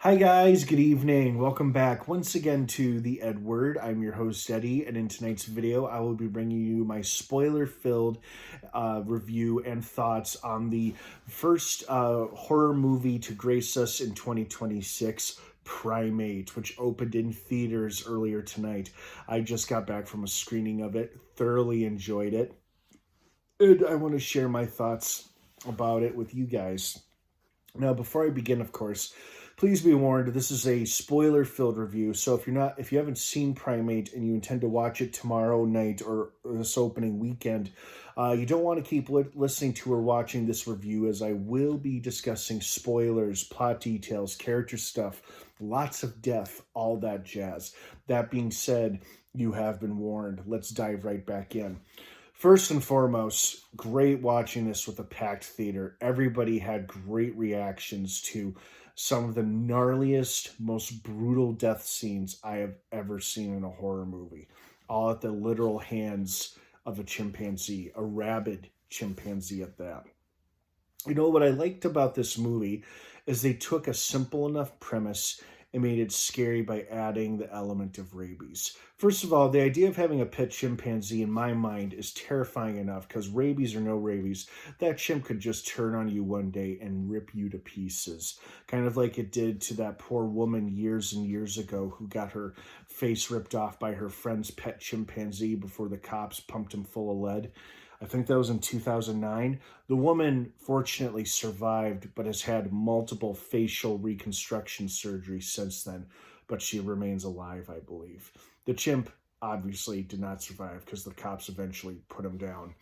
Hi guys, good evening. Welcome back once again to the EdWord. I'm your host Eddie, and in tonight's video I will be bringing you my spoiler-filled review and thoughts on the first horror movie to grace us in 2026, Primate, which opened in theaters earlier tonight. I just got back from a screening of it, thoroughly enjoyed it, and I want to share my thoughts about it with you guys. Now, before I begin, of course, please be warned, this is a spoiler-filled review, so if you haven't seen Primate and you intend to watch it tomorrow night or this opening weekend, you don't want to keep listening to or watching this review, as I will be discussing spoilers, plot details, character stuff, lots of death, all that jazz. That being said, you have been warned. Let's dive right back in. First and foremost, great watching this with a packed theater. Everybody had great reactions to some of the gnarliest, most brutal death scenes I have ever seen in a horror movie. All at the literal hands of a chimpanzee, a rabid chimpanzee at that. You know, what I liked about this movie is they took a simple enough premise and made it scary by adding the element of rabies. First of all, the idea of having a pet chimpanzee in my mind is terrifying enough, because rabies or no rabies, that chimp could just turn on you one day and rip you to pieces. Kind of like it did to that poor woman years and years ago who got her face ripped off by her friend's pet chimpanzee before the cops pumped him full of lead. I think that was in 2009. The woman fortunately survived, but has had multiple facial reconstruction surgeries since then, but she remains alive, I believe. The chimp obviously did not survive because the cops eventually put him down.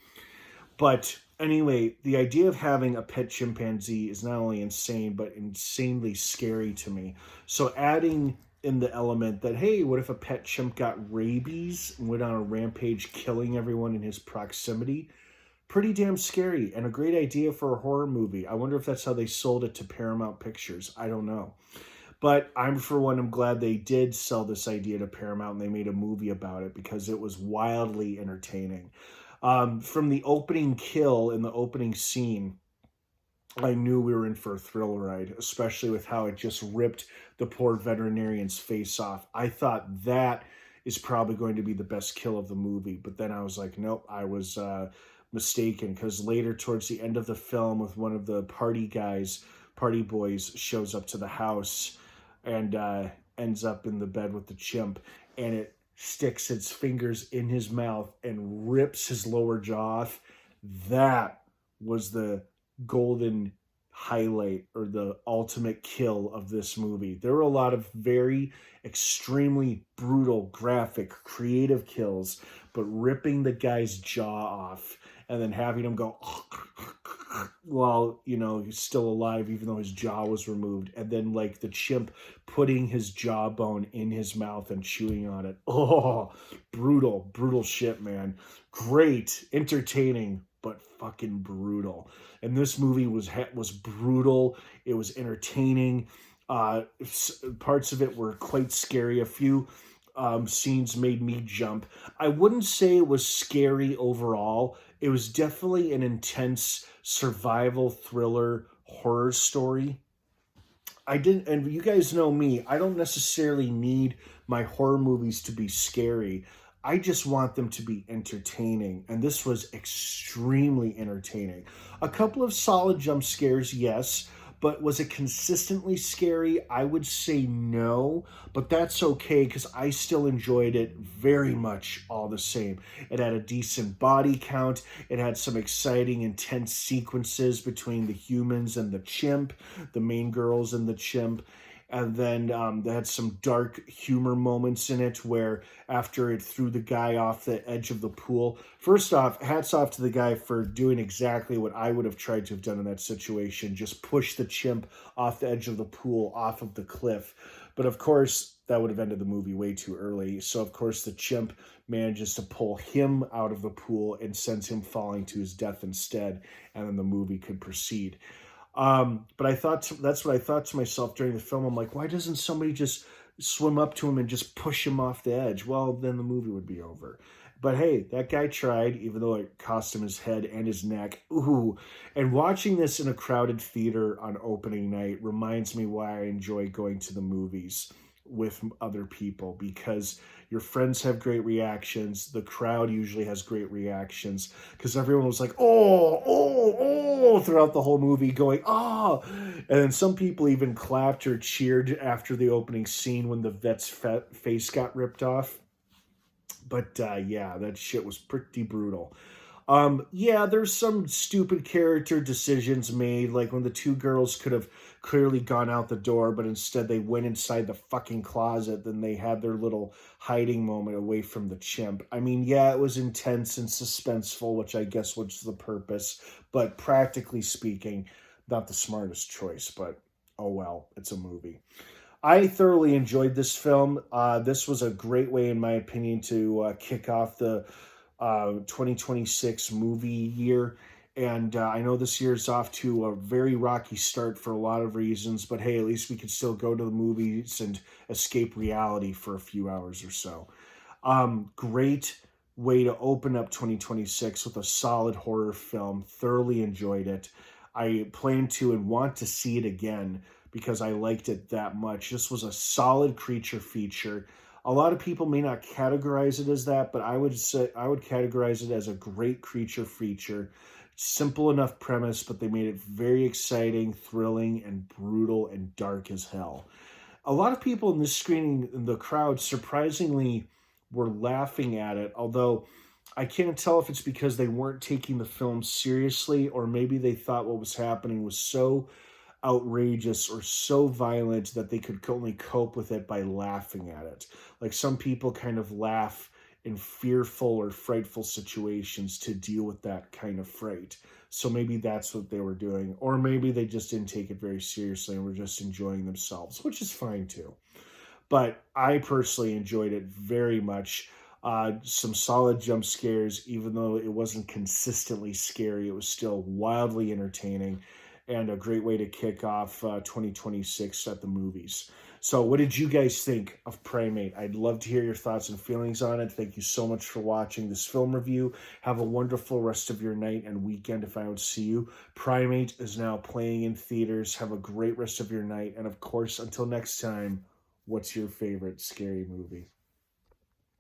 But anyway, the idea of having a pet chimpanzee is not only insane, but insanely scary to me. So adding in the element that, hey, what if a pet chimp got rabies and went on a rampage killing everyone in his proximity? Pretty damn scary, and a great idea for a horror movie. I wonder if that's how they sold it to Paramount Pictures. I don't know. But for one, I'm glad they did sell this idea to Paramount and they made a movie about it, because it was wildly entertaining. From the opening kill in the opening scene, I knew we were in for a thrill ride, especially with how it just ripped the poor veterinarian's face off. I thought that is probably going to be the best kill of the movie, but then I was like, nope, I was mistaken, because later towards the end of the film, with one of the party boys shows up to the house and ends up in the bed with the chimp, and it sticks its fingers in his mouth and rips his lower jaw off. That was the golden highlight, or the ultimate kill of this movie. There were a lot of very extremely brutal, graphic, creative kills, but ripping the guy's jaw off and then having him go while, he's still alive, even though his jaw was removed, and then like the chimp putting his jawbone in his mouth and chewing on it. Oh, brutal shit, man. Great, entertaining, but fucking brutal. And this movie was brutal. It was entertaining. Parts of it were quite scary. A few scenes made me jump. I wouldn't say it was scary overall. It was definitely an intense survival thriller horror story. And you guys know me, I don't necessarily need my horror movies to be scary. I just want them to be entertaining, and this was extremely entertaining. A couple of solid jump scares, yes, but was it consistently scary? I would say no, but that's okay, because I still enjoyed it very much all the same. It had a decent body count. It had some exciting, intense sequences between the humans and the chimp, the main girls and the chimp. And then they had some dark humor moments in it, where after it threw the guy off the edge of the pool. First off, hats off to the guy for doing exactly what I would have tried to have done in that situation. Just push the chimp off the edge of the pool, off of the cliff. But of course, that would have ended the movie way too early. So of course, the chimp manages to pull him out of the pool and sends him falling to his death instead. And then the movie could proceed. But that's what I thought to myself during the film. I'm like, why doesn't somebody just swim up to him and just push him off the edge? Well, then the movie would be over. But hey, that guy tried, even though it cost him his head and his neck. Ooh. And watching this in a crowded theater on opening night reminds me why I enjoy going to the movies with other people, because your friends have great reactions. The crowd usually has great reactions because everyone was like, oh, oh, oh, throughout the whole movie, going, oh. And then some people even clapped or cheered after the opening scene when the vet's face got ripped off. But yeah, that shit was pretty brutal. Yeah, there's some stupid character decisions made, like when the two girls could have clearly gone out the door, but instead they went inside the fucking closet. Then they had their little hiding moment away from the chimp. I mean, yeah, it was intense and suspenseful, which I guess was the purpose, but practically speaking, not the smartest choice, but oh well, it's a movie. I thoroughly enjoyed this film. This was a great way, in my opinion, to kick off the 2026 movie year. And I know this year is off to a very rocky start for a lot of reasons, but hey, at least we could still go to the movies and escape reality for a few hours or so. Great way to open up 2026 with a solid horror film. Thoroughly enjoyed it. I plan to and want to see it again because I liked it that much. This was a solid creature feature. A lot of people may not categorize it as that, but I would say I would categorize it as a great creature feature. Simple enough premise, but they made it very exciting, thrilling, and brutal and dark as hell. A lot of people in this screening in the crowd surprisingly were laughing at it, although I can't tell if it's because they weren't taking the film seriously or maybe they thought what was happening was so outrageous or so violent that they could only cope with it by laughing at it. Like some people kind of laugh in fearful or frightful situations to deal with that kind of fright. So maybe that's what they were doing. Or maybe they just didn't take it very seriously and were just enjoying themselves, which is fine too. But I personally enjoyed it very much. Some solid jump scares, even though it wasn't consistently scary, it was still wildly entertaining and a great way to kick off 2026 at the movies. So, what did you guys think of Primate? I'd love to hear your thoughts and feelings on it. Thank you so much for watching this film review. Have a wonderful rest of your night and weekend if I don't see you. Primate is now playing in theaters. Have a great rest of your night. And of course, until next time, what's your favorite scary movie?